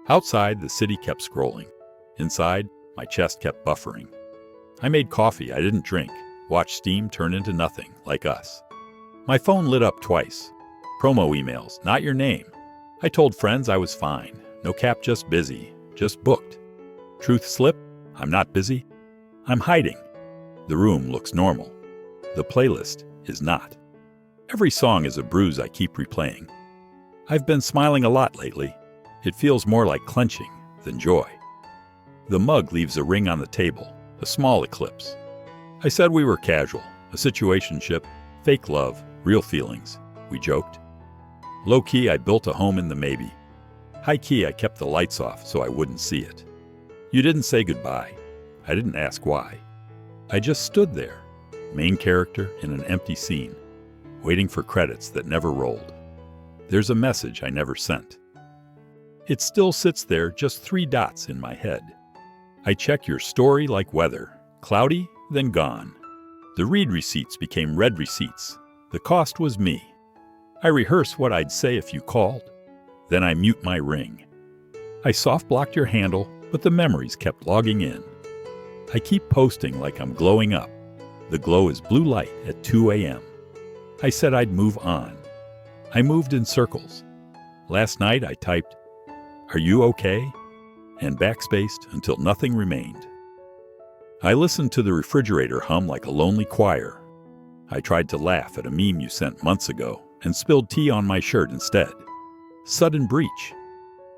Outside, the city kept scrolling. Inside, my chest kept buffering. I made coffee I didn't drink, watched steam turn into nothing, like us. My phone lit up twice. Promo emails, not your name. I told friends I was fine. No cap, just busy. Just booked. Truth slip? I'm not busy. I'm hiding. The room looks normal. The playlist is not. Every song is a bruise I keep replaying. I've been smiling a lot lately. It feels more like clenching than joy. The mug leaves a ring on the table, a small eclipse. I said we were casual, a situationship, fake love, real feelings, we joked. Low-key, I built a home in the maybe. High-key, I kept the lights off so I wouldn't see it. You didn't say goodbye. I didn't ask why. I just stood there, main character in an empty scene, waiting for credits that never rolled. There's a message I never sent. It still sits there, just 3 dots in my head. I check your story like weather, cloudy, then gone. The read receipts became read receipts. The cost was me. I rehearse what I'd say if you called. Then I mute my ring. I soft-blocked your handle, but the memories kept logging in. I keep posting like I'm glowing up. The glow is blue light at 2 a.m. I said I'd move on. I moved in circles. Last night I typed, "Are you okay?" and backspaced until nothing remained. I listened to the refrigerator hum like a lonely choir. I tried to laugh at a meme you sent months ago and spilled tea on my shirt instead. Sudden breach.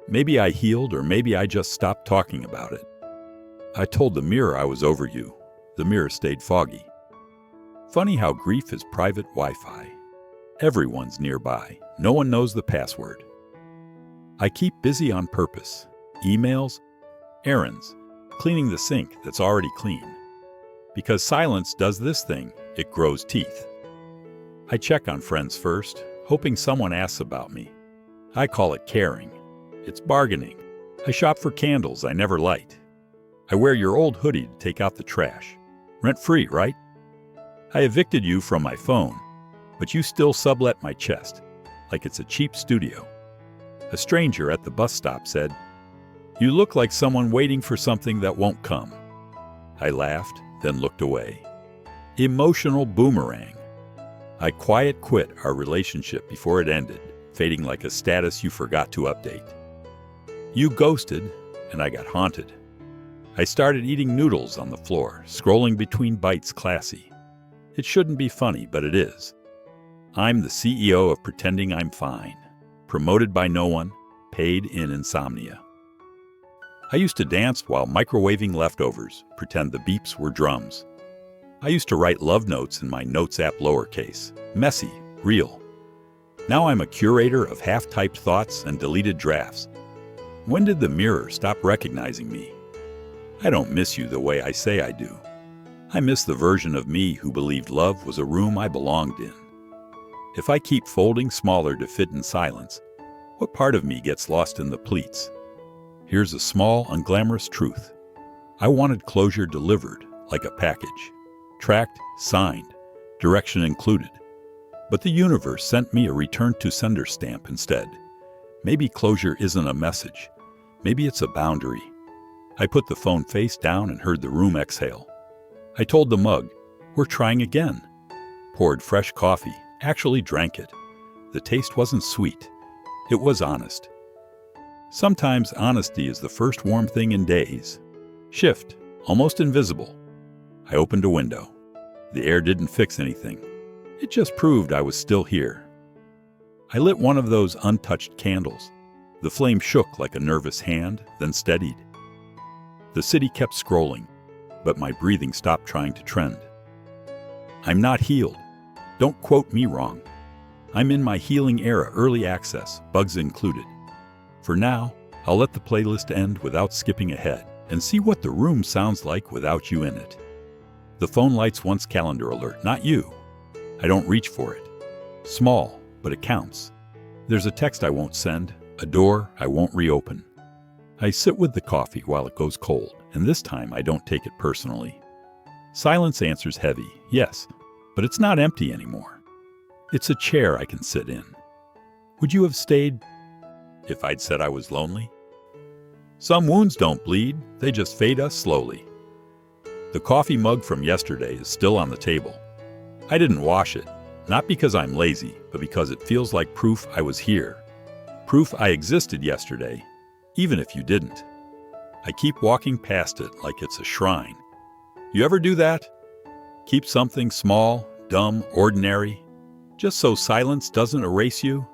Maybe I healed, or maybe I just stopped talking about it. I told the mirror I was over you. The mirror stayed foggy. Funny how grief is private Wi-Fi. Everyone's nearby. No one knows the password. I keep busy on purpose. Emails, errands, cleaning the sink that's already clean. Because silence does this thing, it grows teeth. I check on friends first, hoping someone asks about me. I call it caring. It's bargaining. I shop for candles I never light. I wear your old hoodie to take out the trash. Rent-free, right? I evicted you from my phone, but you still sublet my chest, like it's a cheap studio. A stranger at the bus stop said, "You look like someone waiting for something that won't come." I laughed, then looked away. Emotional boomerang. I quiet quit our relationship before it ended, fading like a status you forgot to update. You ghosted, and I got haunted. I started eating noodles on the floor, scrolling between bites classy. It shouldn't be funny, but it is. I'm the CEO of pretending I'm fine. Promoted by no one, paid in insomnia. I used to dance while microwaving leftovers, pretend the beeps were drums. I used to write love notes in my notes app lowercase, messy, real. Now I'm a curator of half-typed thoughts and deleted drafts. When did the mirror stop recognizing me? I don't miss you the way I say I do. I miss the version of me who believed love was a room I belonged in. If I keep folding smaller to fit in silence, what part of me gets lost in the pleats? Here's a small, unglamorous truth. I wanted closure delivered, like a package. Tracked, signed, direction included. But the universe sent me a return to sender stamp instead. Maybe closure isn't a message. Maybe it's a boundary. I put the phone face down and heard the room exhale. I told the mug, "We're trying again." Poured fresh coffee, actually drank it. The taste wasn't sweet. It was honest. Sometimes honesty is the first warm thing in days. Shift, almost invisible. I opened a window. The air didn't fix anything. It just proved I was still here. I lit one of those untouched candles. The flame shook like a nervous hand, then steadied. The city kept scrolling, but my breathing stopped trying to trend. I'm not healed. Don't quote me wrong. I'm in my healing era, early access, bugs included. For now, I'll let the playlist end without skipping ahead and see what the room sounds like without you in it. The phone lights once calendar alert, not you. I don't reach for it. Small, but it counts. There's a text I won't send, a door I won't reopen. I sit with the coffee while it goes cold, and this time I don't take it personally. Silence answers heavy, yes, but it's not empty anymore. It's a chair I can sit in. Would you have stayed if I'd said I was lonely? Some wounds don't bleed, they just fade us slowly. The coffee mug from yesterday is still on the table. I didn't wash it, not because I'm lazy, but because it feels like proof I was here. Proof I existed yesterday, even if you didn't. I keep walking past it like it's a shrine. You ever do that? Keep something small, dumb, ordinary, just so silence doesn't erase you?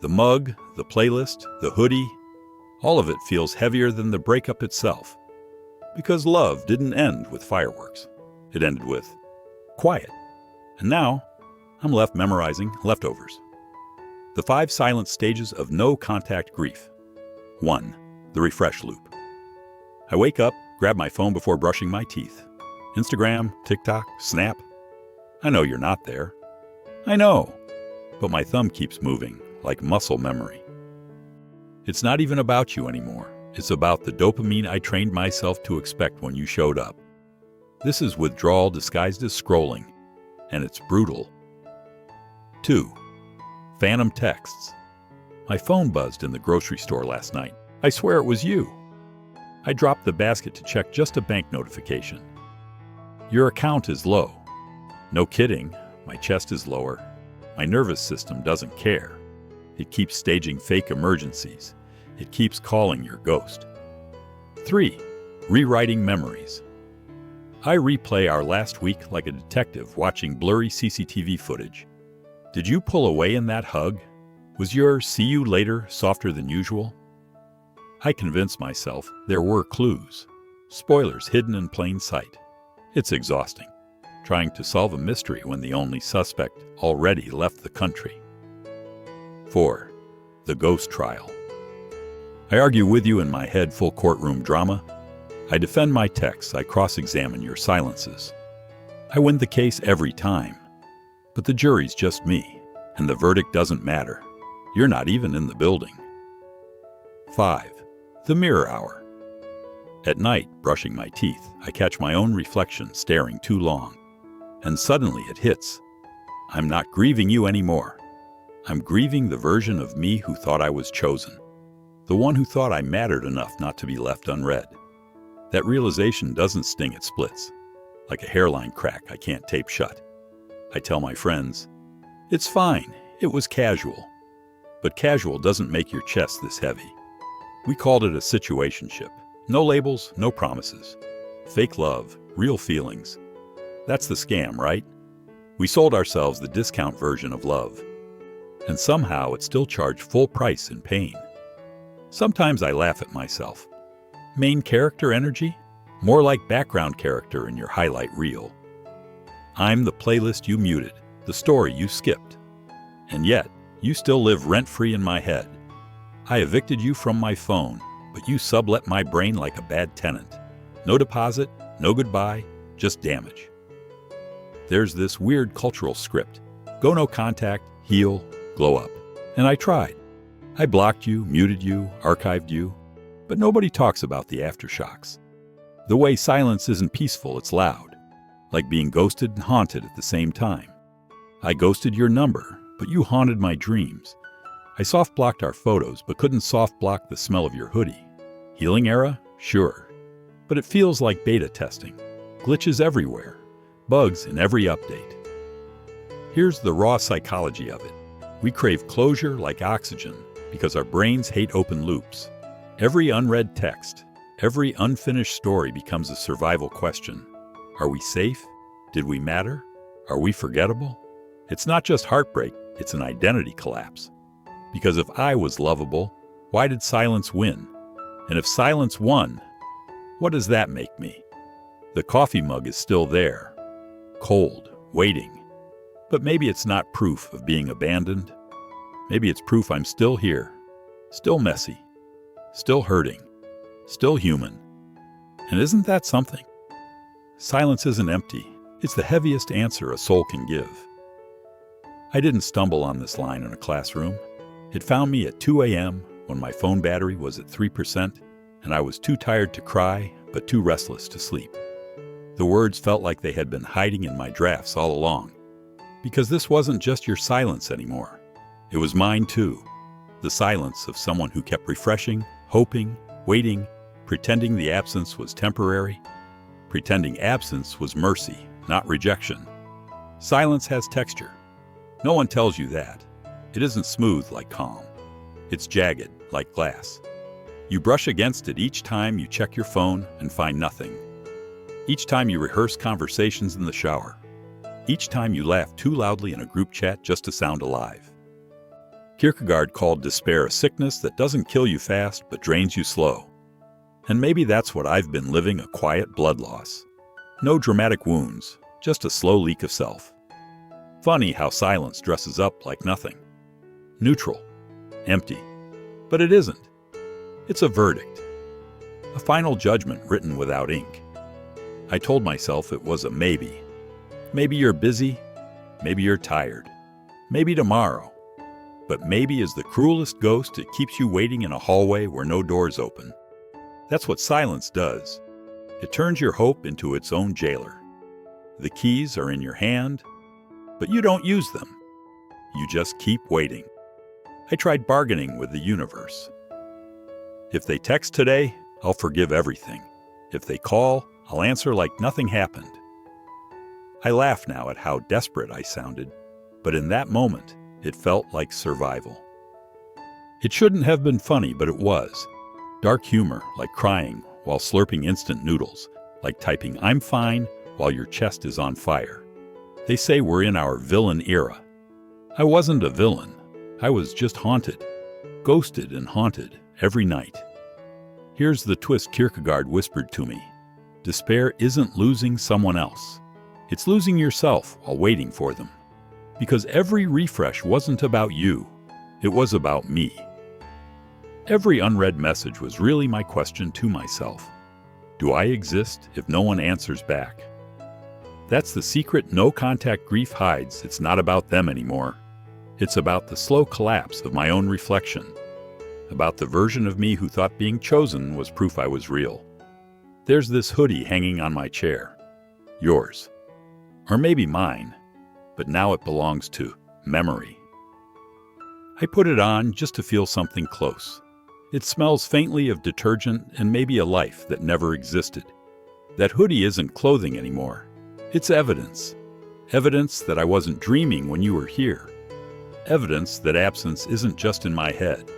The mug, the playlist, the hoodie, all of it feels heavier than the breakup itself. Because love didn't end with fireworks. It ended with quiet. And now, I'm left memorizing leftovers. The 5 silent stages of no-contact grief. 1. The refresh loop. I wake up, grab my phone before brushing my teeth. Instagram, TikTok, Snap. I know you're not there. I know. But my thumb keeps moving, like muscle memory. It's not even about you anymore. It's about the dopamine I trained myself to expect when you showed up. This is withdrawal disguised as scrolling, and it's brutal. 2. Phantom texts. My phone buzzed in the grocery store last night. I swear it was you. I dropped the basket to check just a bank notification. Your account is low. No kidding, my chest is lower. My nervous system doesn't care. It keeps staging fake emergencies. It keeps calling your ghost. 3. Rewriting memories. I replay our last week like a detective watching blurry CCTV footage. Did you pull away in that hug? Was your "see you later" softer than usual? I convince myself there were clues, spoilers hidden in plain sight. It's exhausting, trying to solve a mystery when the only suspect already left the country. 4. The ghost trial. I argue with you in my head full courtroom drama. I defend my texts, I cross-examine your silences. I win the case every time. But the jury's just me, and the verdict doesn't matter. You're not even in the building. 5. The mirror hour. At night, brushing my teeth, I catch my own reflection staring too long. And suddenly it hits. I'm not grieving you anymore. I'm grieving the version of me who thought I was chosen. The one who thought I mattered enough not to be left unread. That realization doesn't sting, it splits. Like a hairline crack I can't tape shut. I tell my friends, it's fine, it was casual. But casual doesn't make your chest this heavy. We called it a situationship. No labels, no promises. Fake love, real feelings. That's the scam, right? We sold ourselves the discount version of love. And somehow it still charged full price in pain. Sometimes I laugh at myself. Main character energy? More like background character in your highlight reel. I'm the playlist you muted, the story you skipped. And yet, you still live rent-free in my head. I evicted you from my phone, but you sublet my brain like a bad tenant. No deposit, no goodbye, just damage. There's this weird cultural script. Go no contact, heal, glow up. And I tried. I blocked you, muted you, archived you. But nobody talks about the aftershocks. The way silence isn't peaceful, it's loud. Like being ghosted and haunted at the same time. I ghosted your number, but you haunted my dreams. I soft-blocked our photos, but couldn't soft-block the smell of your hoodie. Healing era? Sure. But it feels like beta testing. Glitches everywhere. Bugs in every update. Here's the raw psychology of it. We crave closure like oxygen because our brains hate open loops. Every unread text, every unfinished story becomes a survival question. Are we safe? Did we matter? Are we forgettable? It's not just heartbreak, it's an identity collapse. Because if I was lovable, why did silence win? And if silence won, what does that make me? The coffee mug is still there, cold, waiting. But maybe it's not proof of being abandoned. Maybe it's proof I'm still here, still messy, still hurting, still human. And isn't that something? Silence isn't empty. It's the heaviest answer a soul can give. I didn't stumble on this line in a classroom. It found me at 2 a.m. when my phone battery was at 3% and I was too tired to cry, but too restless to sleep. The words felt like they had been hiding in my drafts all along. Because this wasn't just your silence anymore. It was mine too. The silence of someone who kept refreshing, hoping, waiting, pretending the absence was temporary, pretending absence was mercy, not rejection. Silence has texture. No one tells you that. It isn't smooth like calm. It's jagged like glass. You brush against it each time you check your phone and find nothing. Each time you rehearse conversations in the shower. Each time you laugh too loudly in a group chat just to sound alive. Kierkegaard called despair a sickness that doesn't kill you fast but drains you slow. And maybe that's what I've been living, a quiet blood loss. No dramatic wounds, just a slow leak of self. Funny how silence dresses up like nothing. Neutral, empty. But it isn't. It's a verdict. A final judgment written without ink. I told myself it was a maybe. Maybe you're busy, maybe you're tired, maybe tomorrow. But maybe is the cruelest ghost. It keeps you waiting in a hallway where no doors open. That's what silence does. It turns your hope into its own jailer. The keys are in your hand, but you don't use them. You just keep waiting. I tried bargaining with the universe. If they text today, I'll forgive everything. If they call, I'll answer like nothing happened. I laugh now at how desperate I sounded, but in that moment, it felt like survival. It shouldn't have been funny, but it was. Dark humor, like crying while slurping instant noodles, like typing "I'm fine" while your chest is on fire. They say we're in our villain era. I wasn't a villain. I was just haunted, ghosted and haunted every night. Here's the twist Kierkegaard whispered to me. Despair isn't losing someone else. It's losing yourself while waiting for them. Because every refresh wasn't about you. It was about me. Every unread message was really my question to myself. Do I exist if no one answers back? That's the secret no-contact grief hides. It's not about them anymore. It's about the slow collapse of my own reflection. About the version of me who thought being chosen was proof I was real. There's this hoodie hanging on my chair. Yours. Or maybe mine. But now it belongs to memory. I put it on just to feel something close. It smells faintly of detergent and maybe a life that never existed. That hoodie isn't clothing anymore. It's evidence. Evidence that I wasn't dreaming when you were here. Evidence that absence isn't just in my head.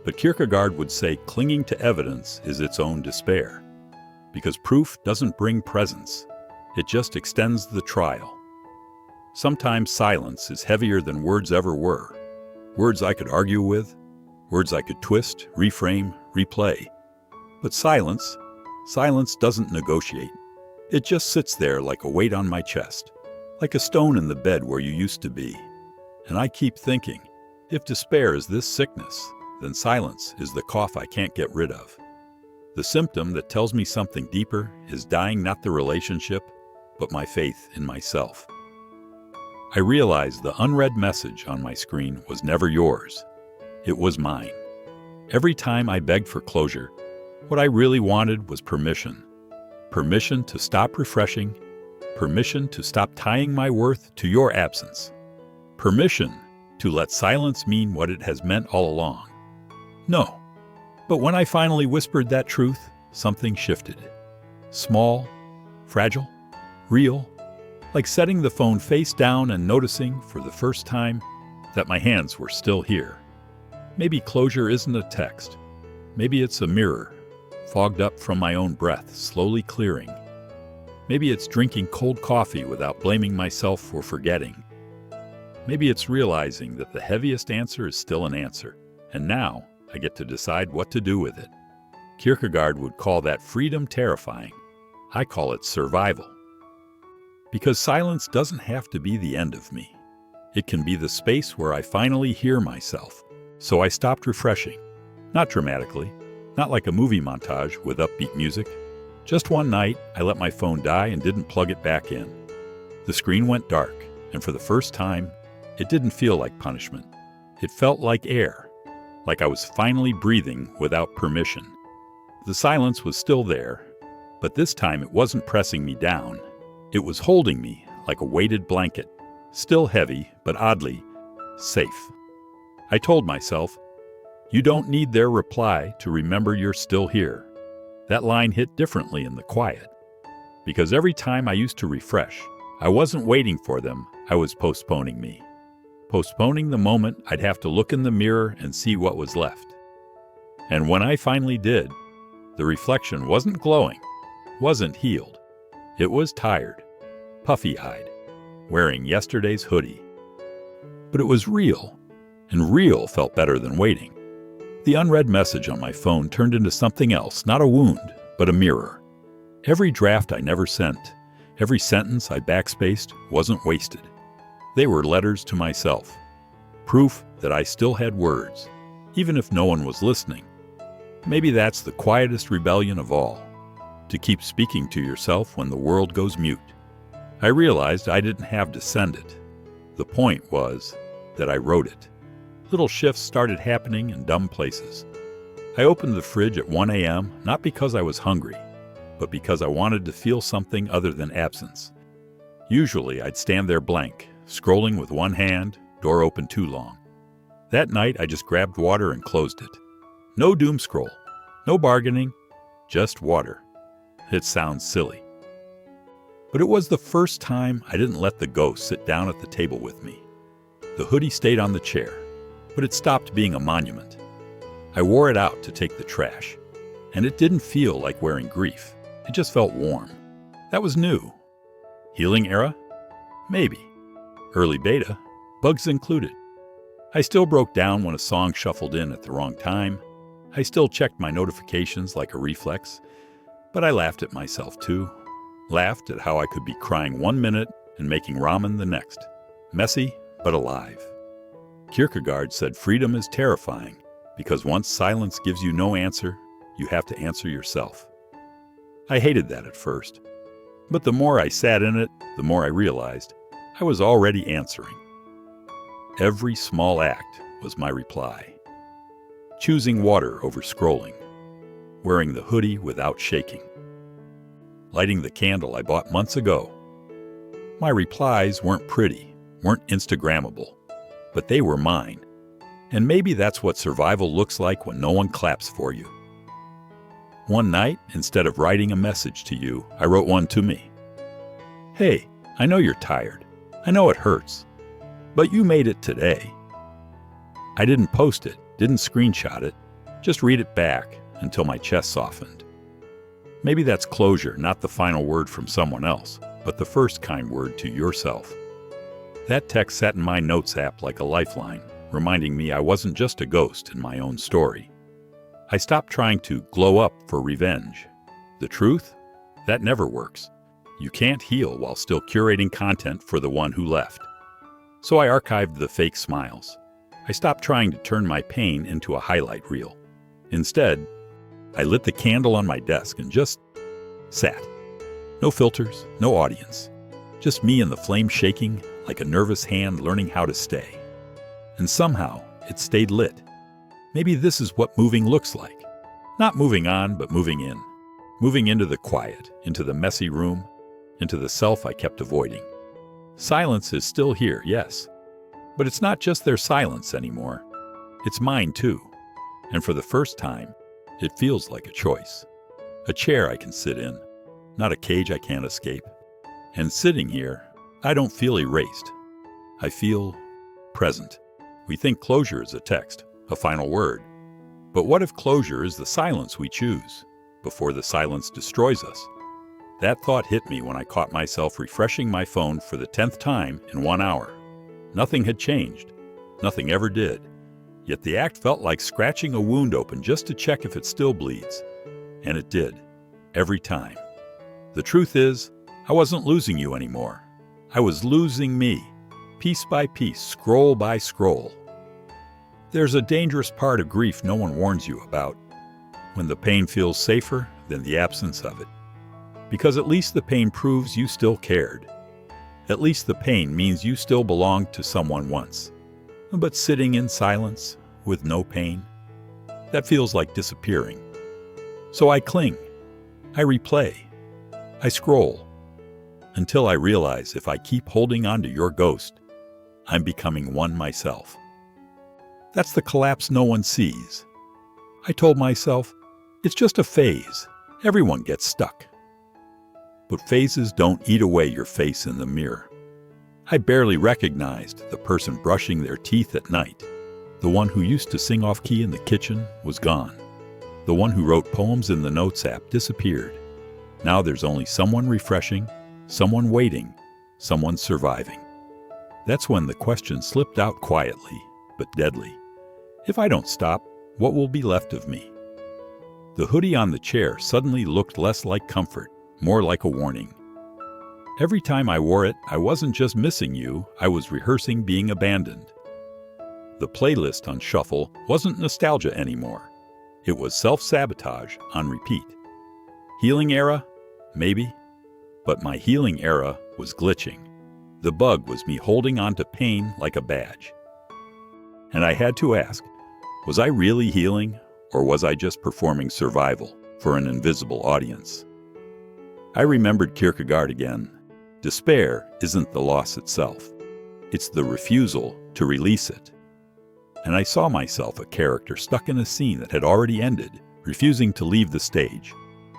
But Kierkegaard would say clinging to evidence is its own despair. Because proof doesn't bring presence. It just extends the trial. Sometimes silence is heavier than words ever were. Words I could argue with, words I could twist, reframe, replay. But silence doesn't negotiate. It just sits there like a weight on my chest, like a stone in the bed where you used to be. And I keep thinking, if despair is this sickness, then silence is the cough I can't get rid of. The symptom that tells me something deeper is dying, not the relationship, but my faith in myself. I realized the unread message on my screen was never yours. It was mine. Every time I begged for closure, what I really wanted was permission. Permission to stop refreshing. Permission to stop tying my worth to your absence. Permission to let silence mean what it has meant all along. No. But when I finally whispered that truth, something shifted. Small, fragile, real, like setting the phone face down and noticing for the first time that my hands were still here. Maybe closure isn't a text. Maybe it's a mirror, fogged up from my own breath, slowly clearing. Maybe it's drinking cold coffee without blaming myself for forgetting. Maybe it's realizing that the heaviest answer is still an answer, and now I get to decide what to do with it. Kierkegaard would call that freedom terrifying. I call it survival. Because silence doesn't have to be the end of me. It can be the space where I finally hear myself. So I stopped refreshing. Not dramatically, not like a movie montage with upbeat music. Just one night, I let my phone die and didn't plug it back in. The screen went dark, and for the first time, it didn't feel like punishment. It felt like air, like I was finally breathing without permission. The silence was still there, but this time it wasn't pressing me down. It was holding me like a weighted blanket, still heavy, but oddly safe. I told myself, you don't need their reply to remember you're still here. That line hit differently in the quiet. Because every time I used to refresh, I wasn't waiting for them, I was postponing me. Postponing the moment I'd have to look in the mirror and see what was left. And when I finally did, the reflection wasn't glowing, wasn't healed. It was tired, puffy-eyed, wearing yesterday's hoodie. But it was real, and real felt better than waiting. The unread message on my phone turned into something else, not a wound, but a mirror. Every draft I never sent, every sentence I backspaced wasn't wasted. They were letters to myself, proof that I still had words, even if no one was listening. Maybe that's the quietest rebellion of all, to keep speaking to yourself when the world goes mute. I realized I didn't have to send it. The point was that I wrote it. Little shifts started happening in dumb places. I opened the fridge at 1 a.m., not because I was hungry, but because I wanted to feel something other than absence. Usually I'd stand there blank, scrolling with one hand, door open too long. That night I just grabbed water and closed it. No doom scroll, no bargaining, just water. It sounds silly. But it was the first time I didn't let the ghost sit down at the table with me. The hoodie stayed on the chair, but it stopped being a monument. I wore it out to take the trash, and it didn't feel like wearing grief. It just felt warm. That was new. Healing era? Maybe. Early beta, bugs included. I still broke down when a song shuffled in at the wrong time. I still checked my notifications like a reflex, but I laughed at myself too. Laughed at how I could be crying 1 minute and making ramen the next. Messy, but alive. Kierkegaard said freedom is terrifying because once silence gives you no answer, you have to answer yourself. I hated that at first, but the more I sat in it, the more I realized I was already answering. Every small act was my reply. Choosing water over scrolling. Wearing the hoodie without shaking. Lighting the candle I bought months ago. My replies weren't pretty, weren't Instagrammable, but they were mine. And maybe that's what survival looks like when no one claps for you. One night, instead of writing a message to you, I wrote one to me. Hey, I know you're tired. I know it hurts. But you made it today. I didn't post it, didn't screenshot it, just read it back until my chest softened. Maybe that's closure, not the final word from someone else, but the first kind word to yourself. That text sat in my notes app like a lifeline, reminding me I wasn't just a ghost in my own story. I stopped trying to glow up for revenge. The truth? That never works. You can't heal while still curating content for the one who left. So I archived the fake smiles. I stopped trying to turn my pain into a highlight reel. Instead, I lit the candle on my desk and just sat. No filters, no audience. Just me and the flame shaking like a nervous hand learning how to stay. And somehow, it stayed lit. Maybe this is what moving looks like. Not moving on, but moving in. Moving into the quiet, into the messy room, into the self I kept avoiding. Silence is still here, yes. But it's not just their silence anymore. It's mine too. And for the first time, it feels like a choice. A chair I can sit in, not a cage I can't escape. And sitting here, I don't feel erased. I feel present. We think closure is a text, a final word. But what if closure is the silence we choose, before the silence destroys us? That thought hit me when I caught myself refreshing my phone for the 10th time in 1 hour. Nothing had changed. Nothing ever did. Yet the act felt like scratching a wound open just to check if it still bleeds. And it did. Every time. The truth is, I wasn't losing you anymore. I was losing me. Piece by piece, scroll by scroll. There's a dangerous part of grief no one warns you about. When the pain feels safer than the absence of it. Because at least the pain proves you still cared. At least the pain means you still belonged to someone once. But sitting in silence, with no pain, that feels like disappearing. So I cling. I replay. I scroll. Until I realize if I keep holding on to your ghost, I'm becoming one myself. That's the collapse no one sees. I told myself, it's just a phase, Everyone gets stuck. But phases don't eat away your face in the mirror. I barely recognized the person brushing their teeth at night. The one who used to sing off-key in the kitchen was gone. The one who wrote poems in the Notes app disappeared. Now there's only someone refreshing, someone waiting, someone surviving. That's when the question slipped out quietly, but deadly. If I don't stop, what will be left of me? The hoodie on the chair suddenly looked less like comfort, more like a warning. Every time I wore it, I wasn't just missing you, I was rehearsing being abandoned. The playlist on shuffle wasn't nostalgia anymore. It was self-sabotage on repeat. Healing era? Maybe. But my healing era was glitching. The bug was me holding on to pain like a badge. And I had to ask, was I really healing, or was I just performing survival for an invisible audience? I remembered Kierkegaard again. Despair isn't the loss itself. It's the refusal to release it. And I saw myself a character stuck in a scene that had already ended, refusing to leave the stage.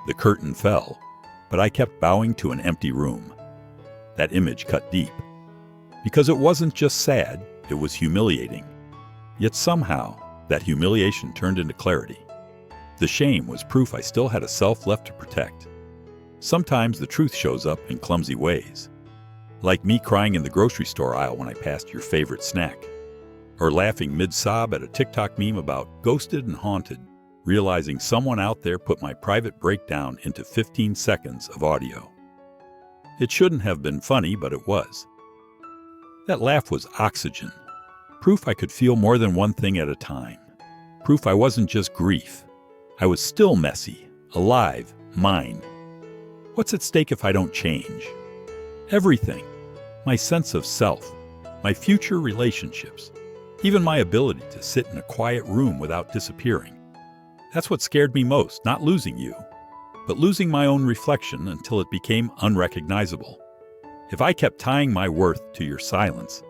The curtain fell, but I kept bowing to an empty room. That image cut deep. Because it wasn't just sad, it was humiliating. Yet somehow, that humiliation turned into clarity. The shame was proof I still had a self left to protect. Sometimes the truth shows up in clumsy ways. Like me crying in the grocery store aisle when I passed your favorite snack. Or laughing mid-sob at a TikTok meme about ghosted and haunted, realizing someone out there put my private breakdown into 15 seconds of audio. It shouldn't have been funny, but it was. That laugh was oxygen. Proof I could feel more than one thing at a time. Proof I wasn't just grief. I was still messy, alive, mine. What's at stake if I don't change? Everything. My sense of self, my future relationships, even my ability to sit in a quiet room without disappearing. That's what scared me most, not losing you, but losing my own reflection until it became unrecognizable. If I kept tying my worth to your silence,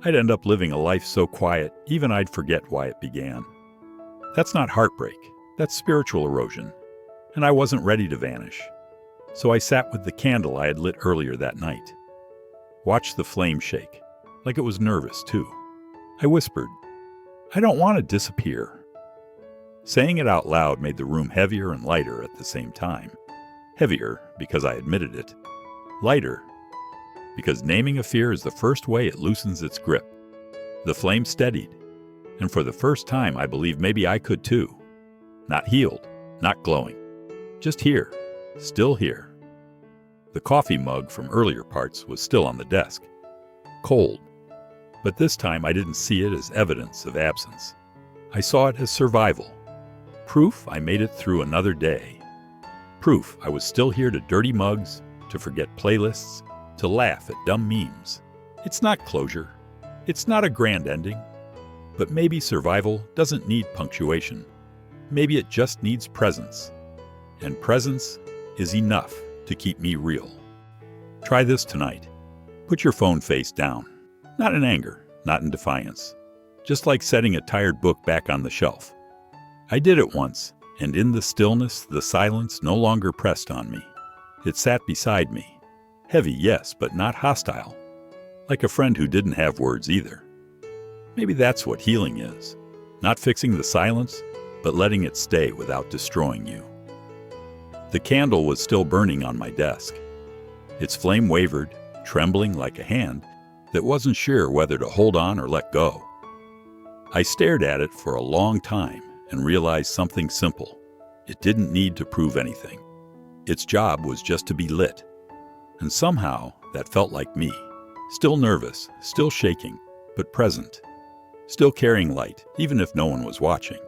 I'd end up living a life so quiet, even I'd forget why it began. That's not heartbreak, that's spiritual erosion, and I wasn't ready to vanish. So I sat with the candle I had lit earlier that night. Watched the flame shake, like it was nervous too. I whispered, I don't want to disappear. Saying it out loud made the room heavier and lighter at the same time. Heavier because I admitted it. Lighter because naming a fear is the first way it loosens its grip. The flame steadied, and for the first time I believed maybe I could too. Not healed, not glowing, just here, still here. The coffee mug from earlier parts was still on the desk, cold, but this time I didn't see it as evidence of absence. I saw it as survival. Proof I made it through another day. Proof I was still here to dirty mugs, to forget playlists, to laugh at dumb memes. It's not closure. It's not a grand ending. But maybe survival doesn't need punctuation. Maybe it just needs presence. And presence is enough to keep me real. Try this tonight. Put your phone face down. Not in anger, not in defiance. Just like setting a tired book back on the shelf. I did it once, and in the stillness, the silence no longer pressed on me. It sat beside me. Heavy, yes, but not hostile. Like a friend who didn't have words either. Maybe that's what healing is. Not fixing the silence, but letting it stay without destroying you. The candle was still burning on my desk. Its flame wavered, trembling like a hand that wasn't sure whether to hold on or let go. I stared at it for a long time and realized something simple. It didn't need to prove anything. Its job was just to be lit. And somehow, that felt like me. Still nervous, still shaking, but present. Still carrying light, even if no one was watching.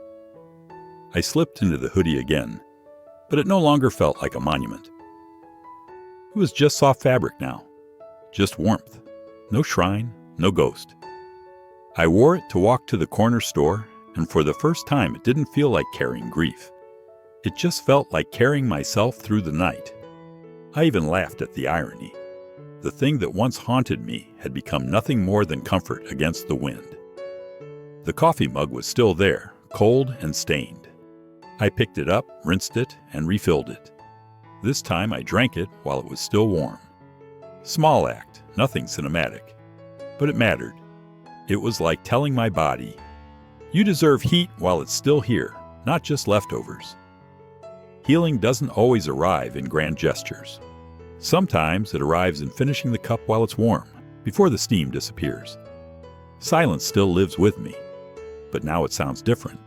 I slipped into the hoodie again, but it no longer felt like a monument. It was just soft fabric now. Just warmth. No shrine, no ghost. I wore it to walk to the corner store, and for the first time it didn't feel like carrying grief. It just felt like carrying myself through the night. I even laughed at the irony. The thing that once haunted me had become nothing more than comfort against the wind. The coffee mug was still there, cold and stained. I picked it up, rinsed it, and refilled it. This time I drank it while it was still warm. Small act, nothing cinematic. But it mattered. It was like telling my body, you deserve heat while it's still here, not just leftovers. Healing doesn't always arrive in grand gestures. Sometimes it arrives in finishing the cup while it's warm, before the steam disappears. Silence still lives with me, but now it sounds different.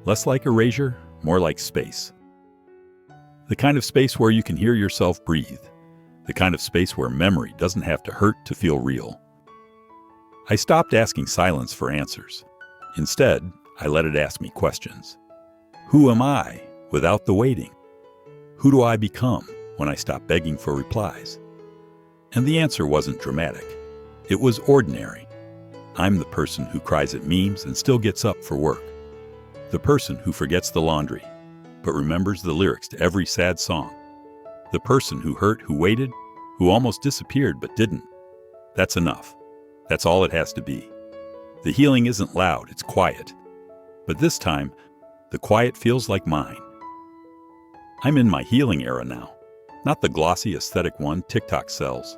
Less like erasure, more like space. The kind of space where you can hear yourself breathe. The kind of space where memory doesn't have to hurt to feel real. I stopped asking silence for answers. Instead, I let it ask me questions. Who am I without the waiting? Who do I become when I stop begging for replies? And the answer wasn't dramatic. It was ordinary. I'm the person who cries at memes and still gets up for work. The person who forgets the laundry, but remembers the lyrics to every sad song. The person who hurt, who waited, who almost disappeared but didn't. That's enough. That's all it has to be. The healing isn't loud, it's quiet. But this time, the quiet feels like mine. I'm in my healing era now. Not the glossy aesthetic one TikTok sells.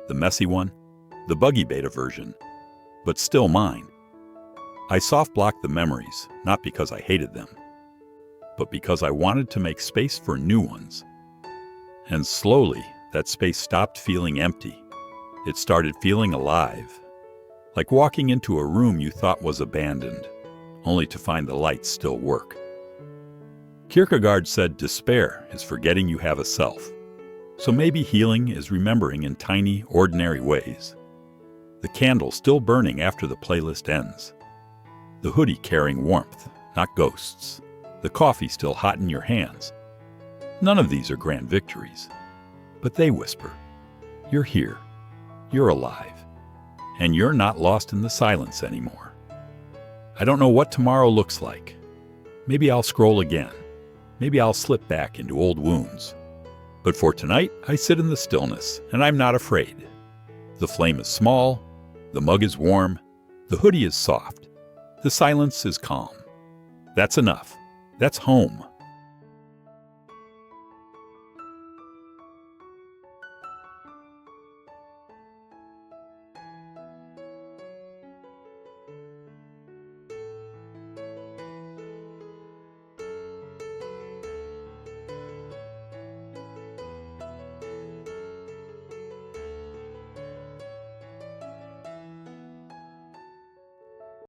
The messy one. The buggy beta version. But still mine. I soft-blocked the memories, not because I hated them, but because I wanted to make space for new ones. And slowly, that space stopped feeling empty. It started feeling alive. Like walking into a room you thought was abandoned, only to find the lights still work. Kierkegaard said despair is forgetting you have a self. So maybe healing is remembering in tiny, ordinary ways. The candle still burning after the playlist ends. The hoodie carrying warmth, not ghosts. The coffee still hot in your hands. None of these are grand victories, but they whisper, you're here, you're alive. And you're not lost in the silence anymore. I don't know what tomorrow looks like. Maybe I'll scroll again. Maybe I'll slip back into old wounds. But for tonight, I sit in the stillness, and I'm not afraid. The flame is small, the mug is warm, the hoodie is soft, the silence is calm. That's enough. That's home.